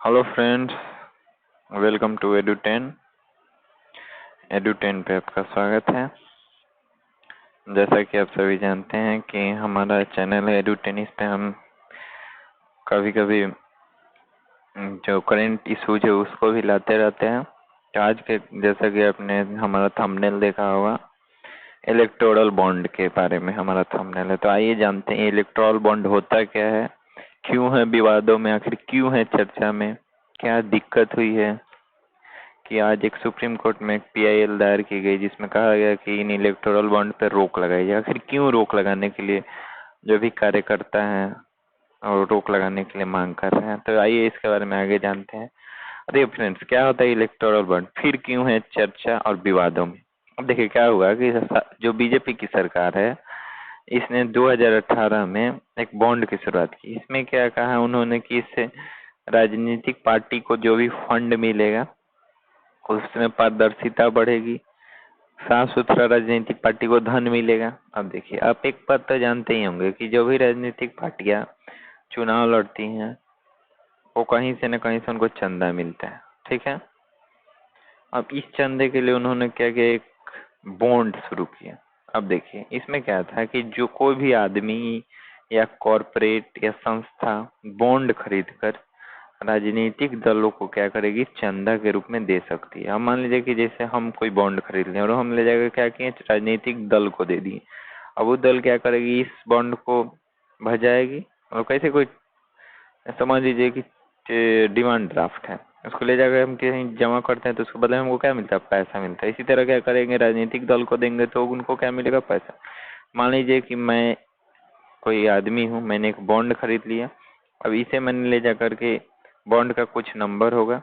Hello friends, welcome to एडुटेन। एडुटेन पे आपका स्वागत है। जैसा कि आप सभी जानते हैं कि हमारा चैनल है एडुटेन, इस पे हम कभी कभी जो करंट इशूज है उसको भी लाते रहते हैं। तो आज के जैसा कि आपने हमारा थंबनेल देखा होगा, इलेक्टोरल बॉन्ड के बारे में हमारा थंबनेल है। तो आइए जानते हैं इलेक्टोरल बॉन्ड होता क्या है, क्यों है विवादों में, आखिर क्यों है चर्चा में, क्या दिक्कत हुई है कि आज एक सुप्रीम कोर्ट में एक पीआईएल दायर की गई जिसमें कहा गया कि इन इलेक्टोरल बॉन्ड पर रोक लगाई जाए। आखिर क्यों रोक लगाने के लिए जो भी कार्यकर्ता हैं और रोक लगाने के लिए मांग कर रहे हैं। तो आइए इसके बारे में आगे जानते हैं। अरे फ्रेंड्स, क्या होता है इलेक्टोरल बॉन्ड, फिर क्यों है चर्चा और विवादों में। अब देखिए क्या हुआ कि जो बीजेपी की सरकार है, इसने 2018 में एक बॉन्ड की शुरुआत की। इसमें क्या कहा उन्होंने कि इससे राजनीतिक पार्टी को जो भी फंड मिलेगा उसमें पारदर्शिता बढ़ेगी, साफ सुथरा राजनीतिक पार्टी को धन मिलेगा। अब देखिए, आप एक बात तो जानते ही होंगे कि जो भी राजनीतिक पार्टियां चुनाव लड़ती हैं वो कहीं से न कहीं से उनको चंदा मिलता है, ठीक है। अब इस चंदे के लिए उन्होंने क्या किया, एक बॉन्ड शुरू किया। अब देखिए इसमें क्या था कि जो कोई भी आदमी या कॉरपोरेट या संस्था बॉन्ड खरीद कर राजनीतिक दलों को क्या करेगी, चंदा के रूप में दे सकती है। अब मान लीजिए कि जैसे हम कोई बॉन्ड खरीद लें और हम ले जाकर क्या किए, राजनीतिक दल को दे दिए। अब वो दल क्या करेगी, इस बॉन्ड को भजाएगी और कैसे कोई, समझ लीजिए कि डिमांड ड्राफ्ट है, उसको ले जाकर हम कहीं जमा करते हैं तो उसके बदले में हमको क्या मिलता है, पैसा मिलता है। इसी तरह क्या करेंगे, राजनीतिक दल को देंगे तो उनको क्या मिलेगा, पैसा। मान लीजिए कि मैं कोई आदमी हूँ, मैंने एक बॉन्ड खरीद लिया। अब इसे मैंने ले जाकर के, बॉन्ड का कुछ नंबर होगा,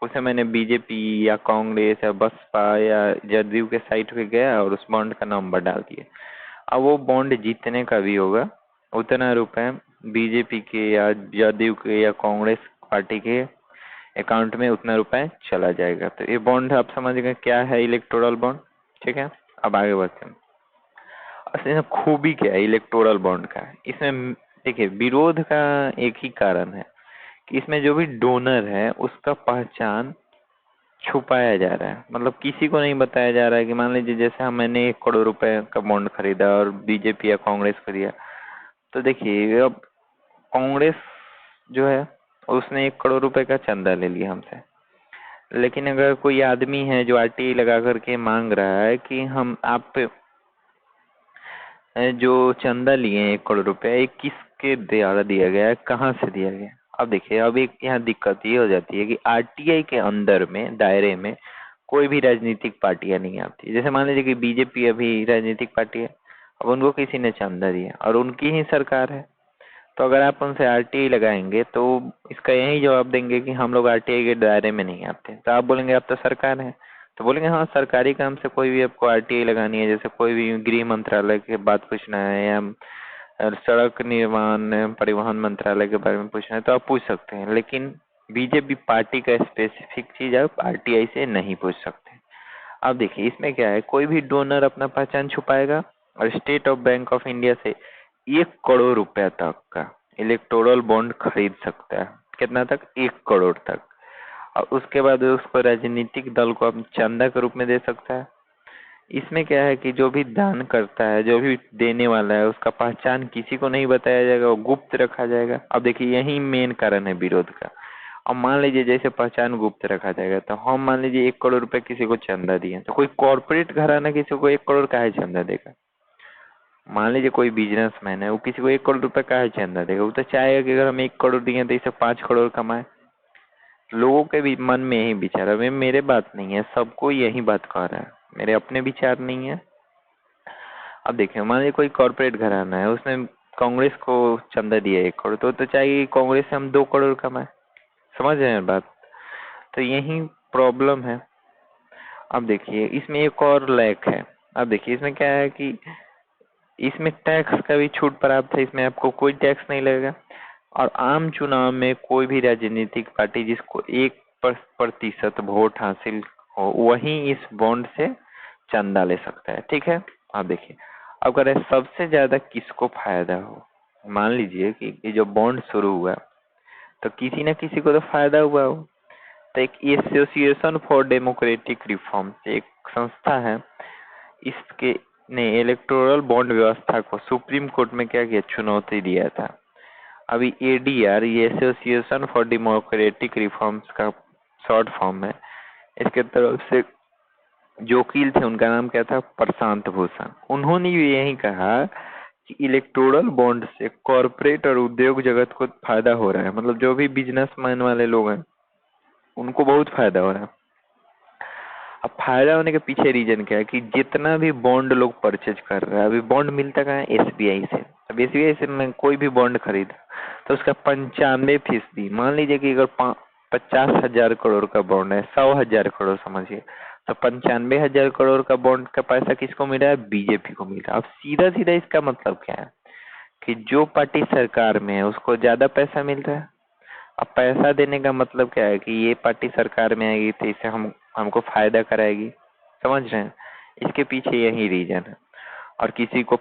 उसे मैंने बीजेपी या कांग्रेस या बसपा या जदयू के साइट पे गया और उस बॉन्ड का नंबर डाल दिया। अब वो बॉन्ड जितने का भी होगा उतना रुपए बीजेपी के या जदयू के या कांग्रेस पार्टी के अकाउंट में उतना रुपए चला जाएगा। तो ये बॉन्ड आप समझ गए क्या है, इलेक्टोरल बॉन्ड, ठीक है। अब आगे बढ़ते हैं। असली में खूबी क्या है इलेक्टोरल बॉन्ड का, इसमें देखिए विरोध का एक ही कारण है कि इसमें जो भी डोनर है उसका पहचान छुपाया जा रहा है। मतलब किसी को नहीं बताया जा रहा है कि मान लीजिए जैसे हम, मैंने 1 करोड़ रुपए का बॉन्ड खरीदा और बीजेपी या कांग्रेस को दिया। तो देखिए अब कांग्रेस जो है उसने 1 करोड़ रुपए का चंदा ले लिया हमसे, लेकिन अगर कोई आदमी है जो आरटीआई लगा करके मांग रहा है कि हम आप जो चंदा लिए 1 करोड़ रुपए, ये किसके द्वारा दिया गया है, कहाँ से दिया गया। अब देखिए, अब एक यहाँ दिक्कत ये हो जाती है कि आरटीआई के अंदर में, दायरे में कोई भी राजनीतिक पार्टियां नहीं आती। जैसे मान लीजिए कि बीजेपी अभी राजनीतिक पार्टी है, अब उनको किसी ने चंदा दिया और उनकी ही सरकार है, तो अगर आप उनसे आरटीआई लगाएंगे तो इसका यही जवाब देंगे कि हम लोग आरटीआई के दायरे में नहीं आते। तो आप बोलेंगे आप तो सरकार है, तो बोलेंगे हाँ सरकारी काम से कोई भी आपको आरटीआई लगानी है, जैसे कोई भी गृह मंत्रालय की बात पूछना है या सड़क निर्माण परिवहन मंत्रालय के बारे में पूछना है तो आप पूछ सकते हैं। लेकिन बीजेपी पार्टी का स्पेसिफिक चीज आप आरटीआई से नहीं पूछ सकते। अब देखिए इसमें क्या है, कोई भी डोनर अपना पहचान छुपाएगा और state of bank of India से 1 करोड़ रुपया तक का इलेक्टोरल बॉन्ड खरीद सकता है। कितना तक, 1 करोड़ तक। और उसके बाद उसको राजनीतिक दल को अपने चंदा के रूप में दे सकता है। इसमें क्या है कि जो भी दान करता है, जो भी देने वाला है, उसका पहचान किसी को नहीं बताया जाएगा, वो गुप्त रखा जाएगा। अब देखिए यही मेन कारण है विरोध का। अब मान लीजिए जैसे पहचान गुप्त रखा जाएगा, तो हम मान लीजिए 1 करोड़ रुपए किसी को चंदा दिए, तो कोई कॉर्पोरेट घराना किसी को 1 करोड़ काहे चंदा देगा। मान लीजिए कोई बिजनेसमैन है, वो किसी को 1 करोड़ रुपए काहे चंदा देगा, वो तो चाहेगा कि अगर हम 1 करोड़ दिए तो इसे 5 करोड़ कमाए। लोगों के भी मन में यही विचार है, मेरे बात नहीं है, सबको यही बात कह रहा है, मेरे अपने विचार नहीं है। अब देखिए मान लीजिए कोई कॉर्पोरेट घराना है, उसने कांग्रेस को चंदा दिया 1 करोड़, तो चाहिए कांग्रेस से हम 2 करोड़ कमाए। समझ रहे हैं बात। तो यही प्रॉब्लम है। अब देखिए इसमें एक और लैक है। अब देखिए इसमें क्या है कि इसमें टैक्स का भी छूट प्राप्त है, इसमें आपको कोई टैक्स नहीं लगेगा। और आम चुनाव में कोई भी राजनीतिक पार्टी जिसको 1% वोट हासिल हो, वही इस बॉन्ड से चंदा ले सकता है, ठीक है। अब देखिए, अगर सबसे ज्यादा किसको फायदा हो, मान लीजिए कि ये जो बॉन्ड शुरू हुआ तो किसी न किसी को तो फायदा हुआ हो। तो एक एसोसिएशन फॉर डेमोक्रेटिक रिफॉर्म एक संस्था है, इसके ने इलेक्टोरल बॉन्ड व्यवस्था को सुप्रीम कोर्ट में क्या किया, चुनौती दिया था। अभी एडीआर ये एसोसिएशन फॉर डेमोक्रेटिक रिफॉर्म्स का शॉर्ट फॉर्म है। इसके तरफ से जो वकील थे उनका नाम क्या था, प्रशांत भूषण। उन्होंने भी यही कहा कि इलेक्टोरल बॉन्ड से कॉरपोरेट और उद्योग जगत को फायदा हो रहा है, मतलब जो भी बिजनेसमैन वाले लोग हैं उनको बहुत फायदा हो रहा है। अब फायदा होने के पीछे रीजन क्या है कि जितना भी बॉन्ड लोग परचेज कर रहे हैं, अभी बॉन्ड मिलता कहाँ है, एसबीआई से। अब एसबीआई से मैं कोई भी बॉन्ड खरीदा तो उसका 95%, मान लीजिए कि अगर 50,000 करोड़ का बॉन्ड है, 100,000 करोड़ समझिए, तो 95,000 करोड़ का बॉन्ड का पैसा किसको मिल रहा है, बीजेपी को मिल रहा है। अब सीधा सीधा इसका मतलब क्या है कि जो पार्टी सरकार में है उसको ज्यादा पैसा मिल रहा है। अब पैसा देने का मतलब क्या है कि ये पार्टी सरकार में आएगी तो इससे हमको फायदा कराएगी, समझ रहे हैं। इसके पीछे यही रीजन है। और किसी को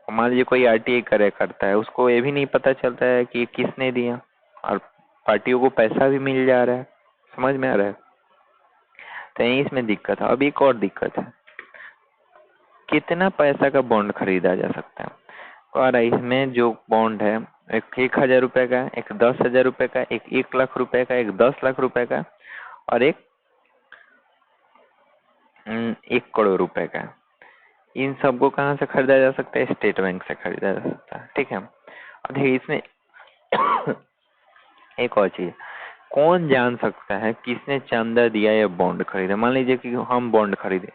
मान लीजिए कोई आरटीआई करता है, उसको ये भी नहीं पता चलता है कि ये किसने दिया, और पार्टियों को पैसा भी मिल जा रहा है, समझ में आ रहा है। तो यही इसमें दिक्कत है। अब एक और दिक्कत है, कितना पैसा का बॉन्ड खरीदा जा सकता है। और इसमें जो बॉन्ड है, एक 1,000 रुपए का, एक 10,000 रुपए का, एक 1,00,000 रुपए का, एक 10,00,000 रुपए का, और एक 1 करोड़ रुपए का। इन सबको कहाँ से खरीदा जा सकता है, स्टेट बैंक से खरीदा जा सकता है, ठीक है। अब देखिए इसमें एक और चीज, कौन जान सकता है किसने चंदा दिया या बॉन्ड खरीदा। मान लीजिए कि हम बॉन्ड खरीदे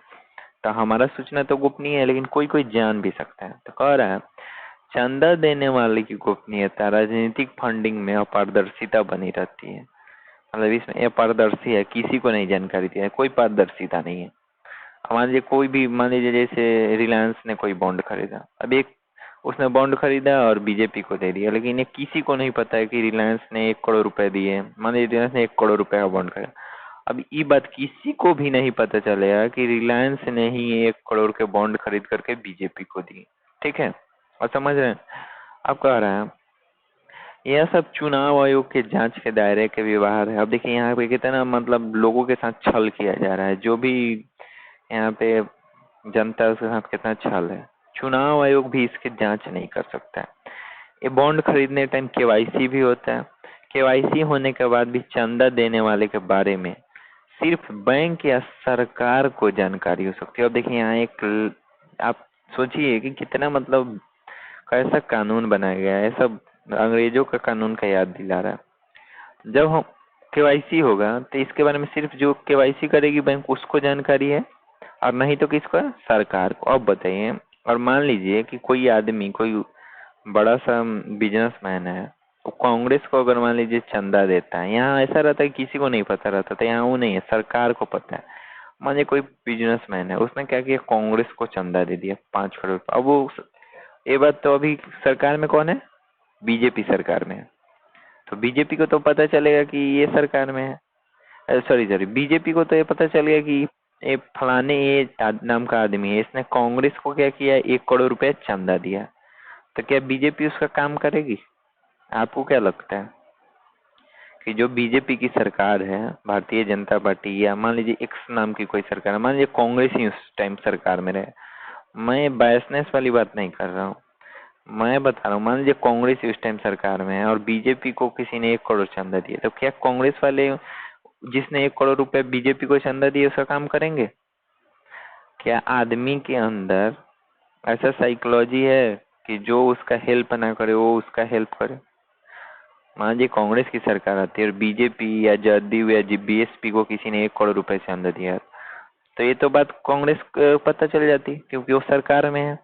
तो हमारा सूचना तो गोपनीय है, लेकिन कोई कोई जान भी सकता है। तो कह रहा है चंदा देने वाले की गोपनीयता राजनीतिक फंडिंग में अपारदर्शिता बनी रहती है। मतलब इसमें अपारदर्शी है, किसी को नहीं जानकारी दिया है, कोई पारदर्शिता नहीं है। मान लीजिए कोई भी, मान लीजिए जैसे रिलायंस ने कोई बॉन्ड खरीदा, अब एक उसने बॉन्ड खरीदा और बीजेपी को दे दिया, लेकिन ये किसी को नहीं पता है कि रिलायंस ने 1 करोड़ रुपए दिए। मान लीजिए रिलायंस ने 1 करोड़ रुपए का बॉन्ड खरीदा, अब ये बात किसी को भी नहीं पता चलेगा कि रिलायंस ने ही 1 करोड़ के बॉन्ड खरीद करके बीजेपी को दिए, ठीक है। और समझ रहे हैं, अब कह रहा है यह सब चुनाव आयोग के जांच के दायरे के व्यवहार है। अब देखिए यहाँ पे कितना मतलब लोगों के साथ छल किया जा रहा है, जो भी यहाँ पे जनता है उसके साथ कितना छल है। चुनाव आयोग भी इसकी जांच नहीं कर सकता है। ये बॉन्ड खरीदने टाइम केवाईसी भी होता है। केवाईसी होने के बाद भी चंदा देने वाले के बारे में सिर्फ बैंक या सरकार को जानकारी हो सकती है। और देखिए यहाँ एक, आप सोचिए कि कितना मतलब कैसा कानून बनाया गया है, सब अंग्रेजों का कानून का याद दिला रहा है। जब हम केवाईसी होगा तो इसके बारे में सिर्फ जो केवाईसी करेगी बैंक उसको जानकारी है, और नहीं तो किसको, सरकार को। अब बताइए, और मान लीजिए कि कोई आदमी, कोई बड़ा सा बिजनेसमैन है, वो कांग्रेस को अगर मान लीजिए चंदा देता है, यहाँ ऐसा रहता है किसी को नहीं पता रहता था, यहाँ वो नहीं है, सरकार को पता है। मान लीजिए कोई बिजनेसमैन है, उसने क्या किया, कांग्रेस को चंदा दे दिया 5 करोड़। अब वो ये बात तो अभी सरकार में कौन है, बीजेपी सरकार में है, तो बीजेपी को तो पता चलेगा कि ये सरकार में है। सॉरी सॉरी, बीजेपी को तो ये पता चलेगा कि ये फलाने ये नाम का आदमी है, इसने कांग्रेस को क्या किया, 1 करोड़ रुपए चंदा दिया। तो क्या बीजेपी उसका काम करेगी? आपको क्या लगता है कि जो बीजेपी की सरकार है, भारतीय जनता पार्टी, या मान लीजिए एक्स नाम की कोई सरकार है, मान लीजिए कांग्रेस ही उस टाइम सरकार में रहे, मैं बायसनेस वाली बात नहीं कर रहा हूँ, मैं बता रहा हूँ, मान लीजिए कांग्रेस ही उस टाइम सरकार में है और बीजेपी को किसी ने 1 करोड़ चंदा दिया, तो क्या कांग्रेस वाले जिसने 1 करोड़ रुपए बीजेपी को चंदा दिया उसका काम करेंगे? क्या आदमी के अंदर ऐसा साइकोलॉजी है कि जो उसका हेल्प ना करे वो उसका हेल्प करे? मान लीजिए कांग्रेस की सरकार आती है और बीजेपी या जदयू या बीएसपी को किसी ने 1 करोड़ रुपए चंदा दिया, तो ये तो बात कांग्रेस को पता चल जाती क्योंकि वो सरकार में है।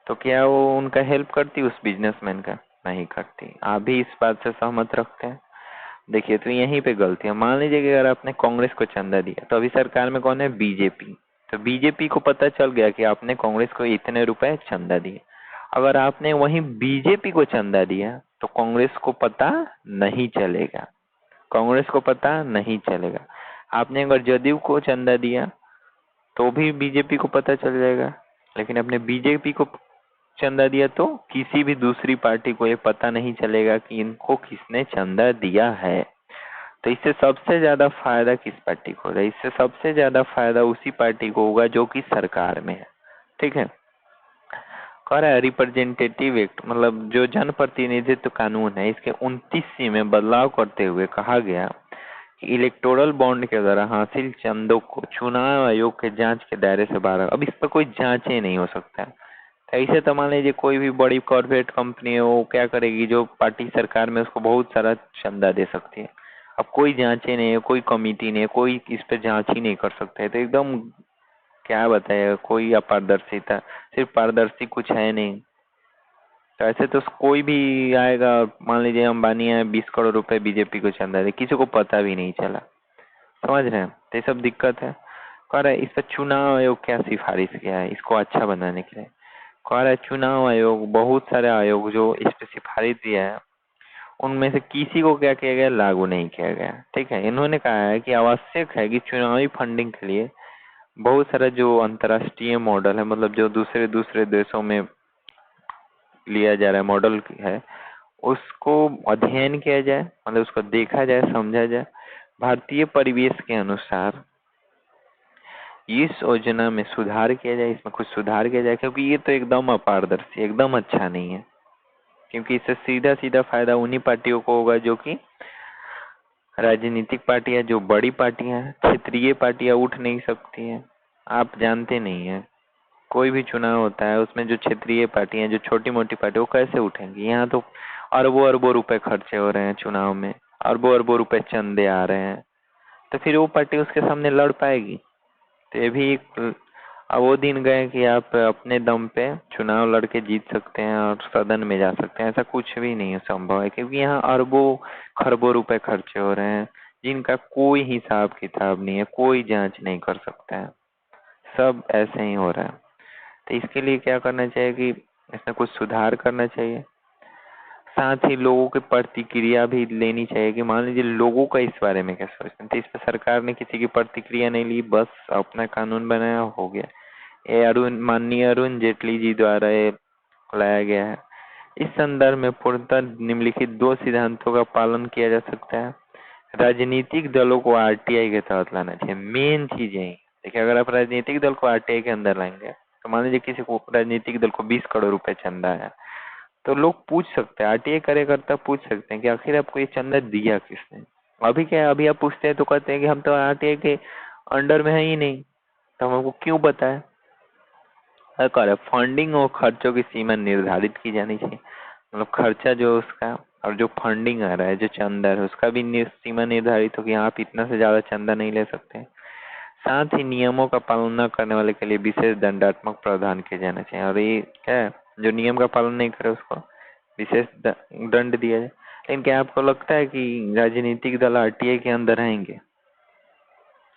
तो क्या वो उनका हेल्प करती उस बिजनेसमैन का? नहीं करती। आप भी इस बात से सहमत रखते हैं? देखिए तो यहीं पे गलती है। मान लीजिए कि अगर आपने कांग्रेस को चंदा दिया तो अभी सरकार में कौन है, बीजेपी, तो बीजेपी को पता चल गया कि आपने कांग्रेस को इतने रुपए चंदा दिए। अगर आपने वहीं बीजेपी को चंदा दिया तो कांग्रेस को पता नहीं चलेगा, कांग्रेस को पता नहीं चलेगा। आपने अगर जदयू को चंदा दिया तो भी बीजेपी को पता चल जाएगा, लेकिन अपने बीजेपी को चंदा दिया तो किसी भी दूसरी पार्टी को ये पता नहीं चलेगा कि इनको किसने चंदा दिया है। तो इससे सबसे ज्यादा फायदा किस पार्टी को होगा? इससे सबसे ज्यादा फायदा उसी पार्टी को होगा जो कि सरकार में है। ठीक है। कह रहा है रिप्रेजेंटेटिव एक्ट मतलब जो जन प्रतिनिधित्व कानून है, इसके 29 में बदलाव करते हुए कहा गया कि इलेक्टोरल बॉन्ड के द्वारा हासिल चंदों को चुनाव आयोग के जांच के दायरे से बाहर, अब इस पर कोई जांच ही नहीं हो सकता है। ऐसे तो मान लीजिए कोई भी बड़ी कॉर्पोरेट कंपनी है, वो क्या करेगी, जो पार्टी सरकार में उसको बहुत सारा चंदा दे सकती है। अब कोई जांच ही नहीं है, कोई कमिटी नहीं है, कोई इस पे जांच ही नहीं कर सकता है। तो एकदम क्या बताए, कोई अपारदर्शिता, सिर्फ पारदर्शी कुछ है नहीं। तो ऐसे तो कोई भी आएगा, मान लीजिए अंबानी है, 20 करोड़ रुपए बीजेपी को चंदा दे, किसी को पता भी नहीं चला। समझ रहे हैं? तो ये सब दिक्कत है। कह रहा है इस पर चुनाव आयोग क्या सिफारिश किया है इसको अच्छा बनाने के लिए। कह रहा है चुनाव आयोग, बहुत सारे आयोग जो इस पे सिफारिश दिया है, उनमें से किसी को क्या किया गया, लागू नहीं किया गया। ठीक है। इन्होंने कहा है कि आवश्यक है कि चुनावी फंडिंग के लिए बहुत सारा जो अंतर्राष्ट्रीय मॉडल है, मतलब जो दूसरे दूसरे देशों में लिया जा रहा है मॉडल है, उसको अध्ययन किया जाए, मतलब उसको देखा जाए, समझा जाए, भारतीय परिवेश के अनुसार इस योजना में सुधार किया जाए, इसमें कुछ सुधार किया जाए, क्योंकि ये तो एकदम अपारदर्शी, एकदम अच्छा नहीं है। क्योंकि इससे सीधा सीधा फायदा उन्हीं पार्टियों को होगा जो कि राजनीतिक पार्टियां, जो बड़ी पार्टियां हैं। क्षेत्रीय पार्टियां उठ नहीं सकती हैं। आप जानते नहीं हैं, कोई भी चुनाव होता है उसमें जो क्षेत्रीय पार्टियां, जो छोटी मोटी पार्टी, वो कैसे उठेंगी? यहाँ तो अरबों अरबों रुपए खर्चे हो रहे हैं चुनाव में, अरबों अरबों रुपए चंदे आ रहे हैं, तो फिर वो पार्टी उसके सामने लड़ पाएगी? तो ये भी एक, अब वो दिन गए कि आप अपने दम पे चुनाव लड़के जीत सकते हैं और सदन में जा सकते हैं। ऐसा कुछ भी नहीं है संभव है, क्योंकि यहाँ अरबों खरबों रुपए खर्चे हो रहे हैं जिनका कोई हिसाब किताब नहीं है, कोई जांच नहीं कर सकता है, सब ऐसे ही हो रहा है। तो इसके लिए क्या करना चाहिए कि इसमें कुछ सुधार करना चाहिए। साथ ही लोगों की प्रतिक्रिया भी लेनी चाहिए कि मान लीजिए लोगों का इस बारे में क्या सोचते हैं। तो इस पर सरकार ने किसी की प्रतिक्रिया नहीं ली, बस अपना कानून बनाया, हो गया। ये माननीय अरुण जेटली जी द्वारा ये लाया गया है। इस संदर्भ में पूर्णतः निम्नलिखित 2 सिद्धांतों का पालन किया जा सकता है। राजनीतिक दलों को आरटीआई के तहत लाना चाहिए। मेन चीज यही देखिए, अगर आप राजनीतिक दल को आरटीआई के अंदर लाएंगे, तो मान लीजिए किसी को राजनीतिक दल को 20 करोड़ रुपए चंदा है, तो लोग पूछ सकते हैं, आरटीआई कार्यकर्ता पूछ सकते हैं कि आखिर आपको ये चंदा दिया किसने। अभी क्या है, अभी आप पूछते हैं तो कहते हैं कि हम तो आरटीआई के अंडर में है ही नहीं, तो हमको क्यों बताए। कर फंडिंग और खर्चों की सीमा निर्धारित की जानी चाहिए। मतलब खर्चा जो उसका और जो फंडिंग आ रहा है, जो चंदा है, उसका भी सीमा निर्धारित हो कि आप इतना से ज्यादा चंदा नहीं ले सकते। साथ ही नियमों का पालन न करने वाले के लिए विशेष दंडात्मक प्रावधान किए जाना चाहिए। और ये क्या है, जो नियम का पालन नहीं करे उसको विशेष दंड दिया जाए। लेकिन क्या आपको लगता है कि राजनीतिक दल आरटीआई के अंदर रहेंगे?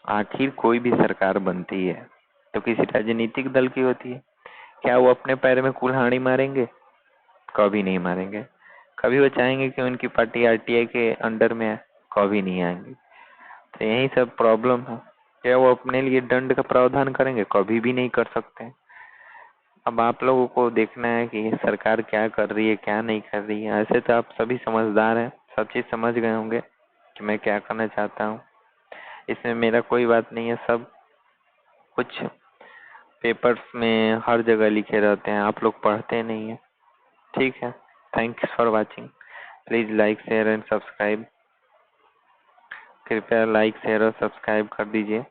आखिर कोई भी सरकार बनती है तो किसी राजनीतिक दल की होती है। क्या वो अपने पैर में कुल्हाड़ी मारेंगे? कभी नहीं मारेंगे। कभी वो चाहेंगे कि उनकी पार्टी आरटीआई के अंडर में है? कभी नहीं आएंगे। तो यही सब प्रॉब्लम है। क्या वो अपने लिए दंड का प्रावधान करेंगे? कभी भी नहीं कर सकते। अब आप लोगों को देखना है कि सरकार क्या कर रही है, क्या नहीं कर रही है। ऐसे तो आप सभी समझदार हैं, सब चीज समझ गए होंगे कि मैं क्या करना चाहता हूँ। इसमें मेरा कोई बात नहीं है, सब कुछ पेपर्स में हर जगह लिखे रहते हैं, आप लोग पढ़ते नहीं है। ठीक है। Thanks for watching. Please like share and subscribe. कृपया लाइक शेयर और सब्सक्राइब कर दीजिए।